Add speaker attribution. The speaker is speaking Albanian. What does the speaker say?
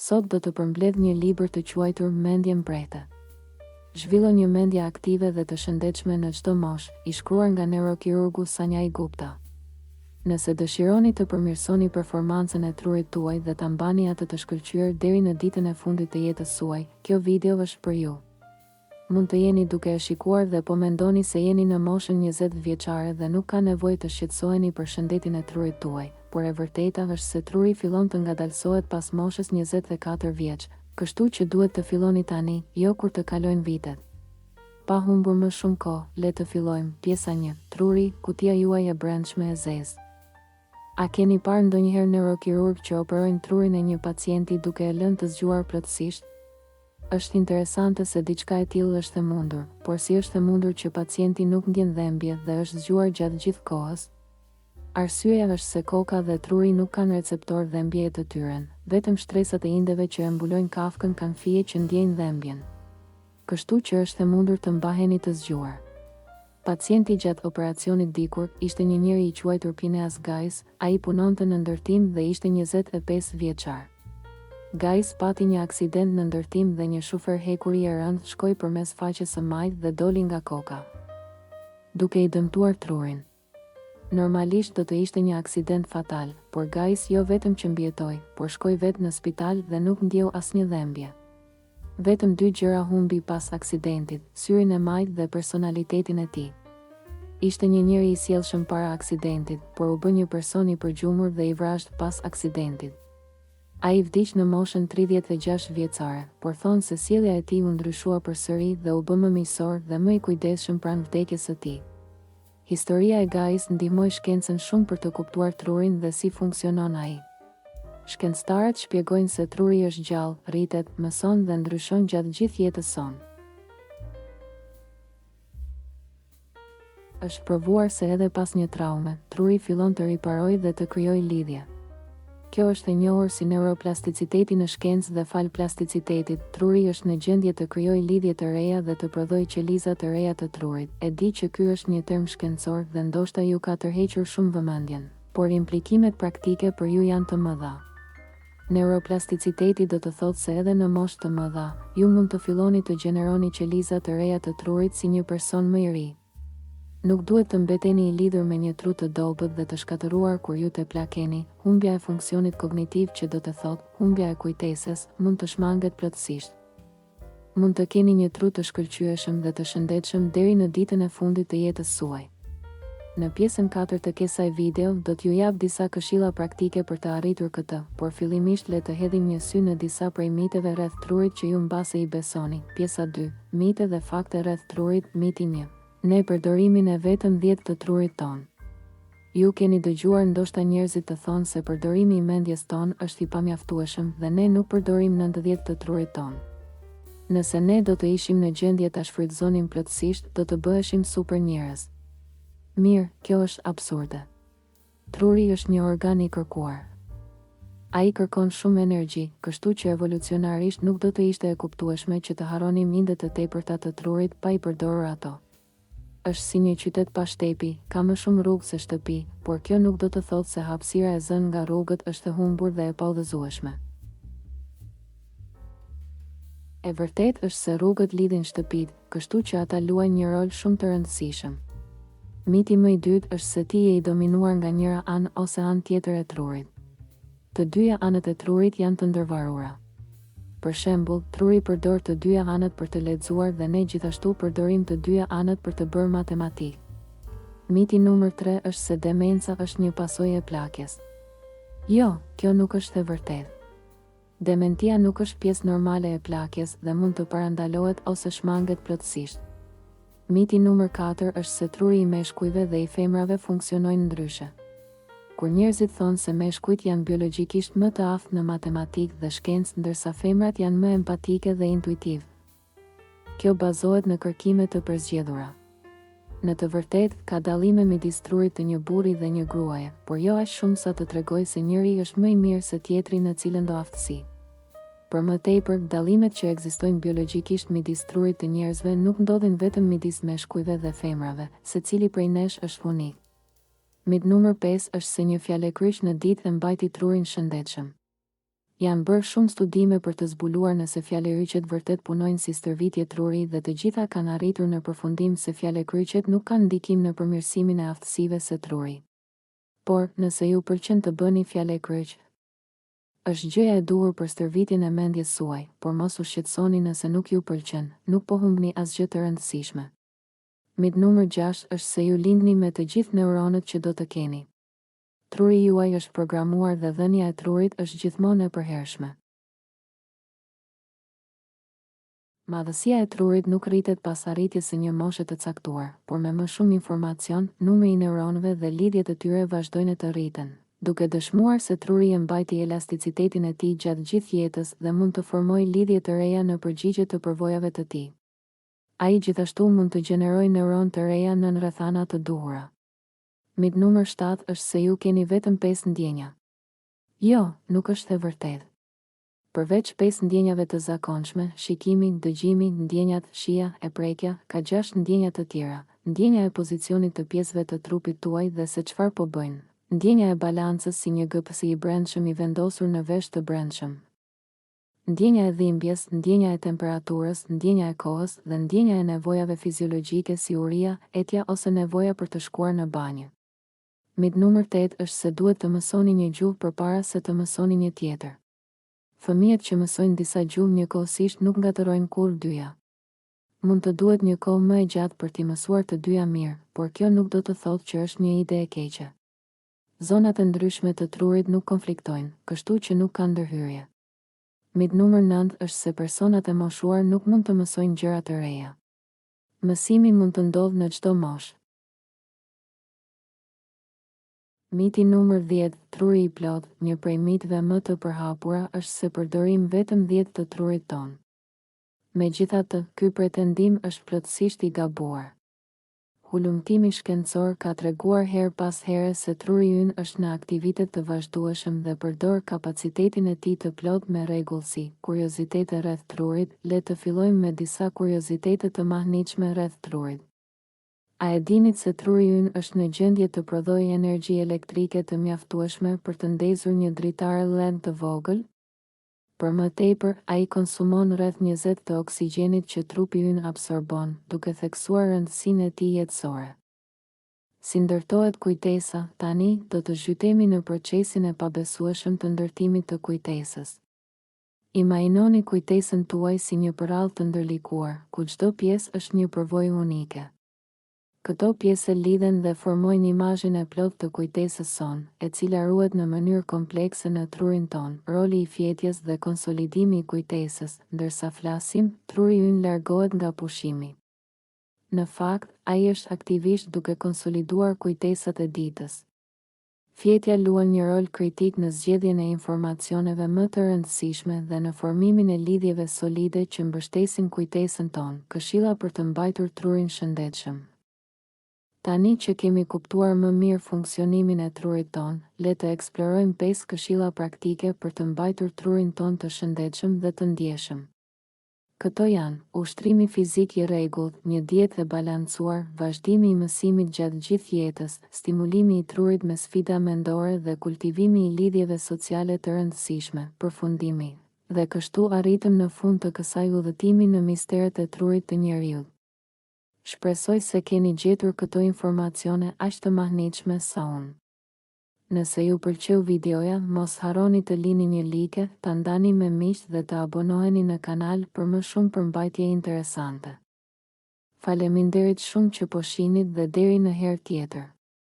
Speaker 1: Sot do të përmbledh një libër të quajtur Mendjen brejtë. Zhvillo një mendje aktive dhe të shëndetshme në çdo moshë, i shkruar nga neurokirurgu Sanjay Gupta. Nëse dëshironi të përmirësoni performancën e trurit tuaj dhe ta mbani atë të shkëlqyer deri në ditën e fundit të jetës suaj, kjo video është për ju. Mund të jeni duke e shikuar dhe po mendoni se jeni në moshën 20 vjeçare dhe nuk ka nevojë të shqetësoheni për shëndetin e trurit tuaj, por e vërteta është se truri fillon të ngadalsohet pas moshës 24 vjeç, kështu që duhet të filloni tani, jo kur të kalojnë vitet. Pa humbur më shumë kohë, le të fillojmë. Pjesa 1. Truri, kutia juaj e brendshme e zezë. A keni parë ndonjëherë neurokirurg që operojnë trurin e një pacienti duke e lënë të zgjuar plotësisht? Është interesante se diçka e tillë është e mundur, por si është e mundur që pacienti nuk ndjen dhembje dhe është zgjuar gjatë gjithë kohës? Arsyeja është se koka dhe truri nuk kanë receptor dhembjeje të tyren, vetëm shtresat e indeve që e mbulojnë kafkën kanë fije që ndjejnë dhembjen. Kështu që është e mundur të mbaheni të zgjuar. Pacienti gjatë operacionit dikur ishte një njeri i quajtur Phineas Gais, ai punonte në ndërtim dhe ishte 25 vjeçar. Gais pati një aksident në ndërtim dhe një shufer hekuri e rëndë shkoi përmes faqes së majtë dhe doli nga koka, duke i dëmtuar trurin. Normalisht do të ishte një aksident fatal, por Gais jo vetëm që mbijetoi, por shkoi vetë në spital dhe nuk ndjeu asnjë dhembje. Vetëm 2 gjëra humbi pas aksidentit, syrin e majtë dhe personalitetin e tij. Ishte një njeri i sjellshëm para aksidentit, por u bë një person i përgjumur dhe i vrasht pas aksidentit. Ai vdiq në moshën 36 vjeçare, por thonë se sjellja e tij u ndryshua përsëri dhe u bë më miqësor dhe më i kujdesshëm pranë vdekjes së tij. Historia e Gais ndihmoi shkencën shumë për të kuptuar trurin dhe si funksionon ai. Shkencëtarët shpjegojnë se truri është gjallë, rritet, mëson dhe ndryshon gjatë gjithë jetës sonë. Është provuar se edhe pas një traume, truri fillon të riparojë dhe të krijojë lidhje. Kjo është e njohur si neuroplasticiteti në shkencë dhe fal plasticitetit, truri është në gjendje të krijojë lidhje të reja dhe të prodhojë qeliza të reja të trurit. E di që ky është një term shkencor dhe ndoshta ju ka tërhequr shumë vëmendjen, por implikimet praktike për ju janë të mëdha. Neuroplasticiteti do të thotë se edhe në moshë të mëdha, ju mund të filloni të gjeneroni qeliza të reja të trurit si një person më i ri. Nuk duhet të mbeteni i lidhur me një tru të dobët dhe të shkatëruar kur ju të plakeni. Humbja e funksionit kognitiv, që do të thotë humbja e kujtesës, mund të shmanget plotësisht. Mund të keni një tru të shkëlqyeshëm dhe të shëndetshëm deri në ditën e fundit të jetës suaj. Në pjesën 4 të kësaj video do t'ju jap disa këshilla praktike për të arritur këtë, por fillimisht le të hedhim një sy në disa prej miteve rreth trurit që ju mbase i besoni. Pjesa 2. Mite dhe fakte rreth trurit. Miti 1. Ne përdorimin e vetëm 10 të trurit ton. Ju keni dëgjuar ndoshta njerëzit të thonë se përdorimi i mendjes ton është i pamjaftueshëm dhe ne nuk përdorim 90 të trurit ton. Nëse ne do të ishim në gjendje ta shfrytëzonim plotësisht, do të bëheshim super njerëz. Mirë, kjo është absurde. Truri është një organ i kërkuar. Ai kërkon shumë energji, kështu që evolucionarisht nuk do të ishte e kuptueshme që të harronim indet e tepërta të trurit pa i përdorur ato. Është si një qytet pa shtepi, ka më shumë rrugë se shtëpi, por kjo nuk do të thotë se hapësira e zënë nga rrugët është e humbur dhe e paudhëzueshme. E vërtet është se rrugët lidhin shtëpitë, kështu që ata luajnë një rol shumë të rëndësishëm. Miti më i dytë është se ti je i dominuar nga njëra anë ose anë tjetër e trurit. Të dyja anët e trurit janë të ndërvarura. Për shembull, truri përdor të dyja anët për të lexuar dhe ne gjithashtu përdorim të dyja anët për të bërë matematikë. Miti numër 3 është se demenca është një pasojë e plakjes. Jo, kjo nuk është e vërtetë. Dementia nuk është pjesë normale e plakjes dhe mund të parandalohet ose shmanget plotësisht. Miti numër 4 është se truri i meshkujve dhe i femrave funksionojnë ndryshe. Kur njerëzit thonë se meshkujt janë biologjikisht më të aftë në matematikë dhe shkencë, ndërsa femrat janë më empatike dhe intuitiv. Kjo bazohet në kërkime të përzgjedhura. Në të vërtetë, ka dallime midis trurit të një burri dhe një gruaje, por jo aq shumë sa të tregojë se njëri është më i mirë se tjetri në cilën do aftësi. Për më tepër, dallimet që ekzistojnë biologjikisht midis trurit të njerëzve nuk ndodhin vetëm midis meshkujve dhe femrave, secili prej nesh është unik. Mit numër 5 është se një fjalë kryq në ditë e mbajti trurin shëndetshëm. Janë bërë shumë studime për të zbuluar nëse fjalëryqet vërtet punojnë si stërvitje truri dhe të gjitha kanë arritur në përfundim se fjalëkryqet nuk kanë ndikim në përmirësimin e aftësive së trurit. Por, nëse ju pëlqen të bëni fjalëkryq, është gjëja e duhur për stërvitjen e mendjes suaj, por mos u shqetësoni nëse nuk ju pëlqen, nuk po humbni asgjë të rëndësishme. Mit numër 6 është se ju lindni me të gjithë neuronët që do të keni. Truri juaj është programuar dhe dhënia e trurit është gjithmonë e përhershme. Madhësia e trurit nuk rritet pas arritjes së një moshe të caktuar, por me më shumë informacion, numri i neuronëve dhe lidhjet e tyre vazhdojnë të rriten, duke dëshmuar se truri e mbajti elasticitetin e tij gjatë gjithë jetës dhe mund të formojë lidhje të reja në përgjigje të përvojave të tij. Ai gjithashtu mund të gjenerojë neuron të reja në rrethana të duhura. Mit numër 7 është se ju keni vetëm 5 ndjenja. Jo, nuk është e vërtetë. Përveç 5 ndjenjave të zakonshme, shikimi, dëgjimi, ndjenjat shija e prekja, ka 6 ndjenja të tjera. Ndjenja e pozicionit të pjesëve të trupit tuaj dhe se çfarë po bëjnë. Ndjenja e balancës si një gëpësi i brendshëm i vendosur në vesh të brendshëm. Ndjenja e dhimbjes, ndjenja e temperaturës, ndjenja e kohës dhe ndjenja e nevojave fiziologjike si uria, etja ose nevoja për të shkuar në banjë. Mit numër 8 është se duhet të mësoni një gjuhë përpara se të mësoni një tjetër. Fëmijët që mësojnë disa gjuhë njëkohësisht nuk ngatërojnë kurrë dyja. Mund të duhet një kohë më e gjatë për t'i mësuar të dyja mirë, por kjo nuk do të thotë që është një ide e keqe. Zonat e ndryshme të trurit nuk konfliktojnë, kështu që nuk kanë ndërhyrje. Mit numër 9 është se personat e moshuar nuk mund të mësojnë gjëra të reja. Mësimi mund të ndodhë në çdo moshë. Miti numër 10, truri i plot, një prej mitëve më të përhapura është se përdorim vetëm 10 të trurit ton. Megjithatë, ky pretendim është plotësisht i gabuar. Hulumtimi shkencor ka treguar her pas here se truri ynë është në aktivitet të vazhdueshëm dhe përdor kapacitetin e tij të plot me rregullsi. Kuriozitete rreth trurit, le të fillojmë me disa kuriozitete të mahnitshme rreth trurit. A e dinit se truri ynë është në gjendje të prodhojë energji elektrike të mjaftueshme për të ndezur një dritare LED të vogël? Për më tepër, ai konsumon rreth 20 të oksigjenit që trupi ynë absorbon, duke theksuar rëndësinë e tij jetësore. Si ndërtohet kujtesa, tani do të zhytemi në procesin e pabesueshëm të ndërtimit të kujtesës. Imagjinoni kujtesën tuaj si një përrallë të ndërlikuar, ku çdo pjesë është një përvojë unike. Këto pjesë lidhen dhe formojnë imazhin e plot të kujtesës son, e cila ruhet në mënyrë komplekse në trurin ton. Roli i fjetjes dhe konsolidimi i kujtesës, ndërsa flasim, truri ynë largohet nga pushimi. Në fakt, ai është aktivisht duke konsoliduar kujtesat e ditës. Fjetja luan një rol kritik në zgjedhjen e informacioneve më të rëndësishme dhe në formimin e lidhjeve solide që mbështesin kujtesën ton, këshilla për të mbajtur trurin shëndetshëm. Tani që kemi kuptuar më mirë funksionimin e trurit ton, le të eksplorojmë 5 këshilla praktike për të mbajtur trurin ton të shëndetshëm dhe të ndjeshëm. Këto janë: ushtrimi fizik i rregullt, një dietë e balancuar, vazhdimi i mësimit gjatë gjithë jetës, stimulimi i trurit me sfida mendore dhe kultivimi i lidhjeve sociale të rëndësishme, përfundimi. Dhe kështu arritëm në fund të kësaj udhëtimi në misteret e trurit të njeriut. Shpresoj se keni gjetur këto informacione aq të mahnitshme sa unë. Nëse ju pëlqeu videoja, mos harroni të lini një like, ta ndani me miqt dhe të abonoheni në kanal për më shumë përmbajtje interesante. Faleminderit shumë që po shinit dhe deri në herë tjetër.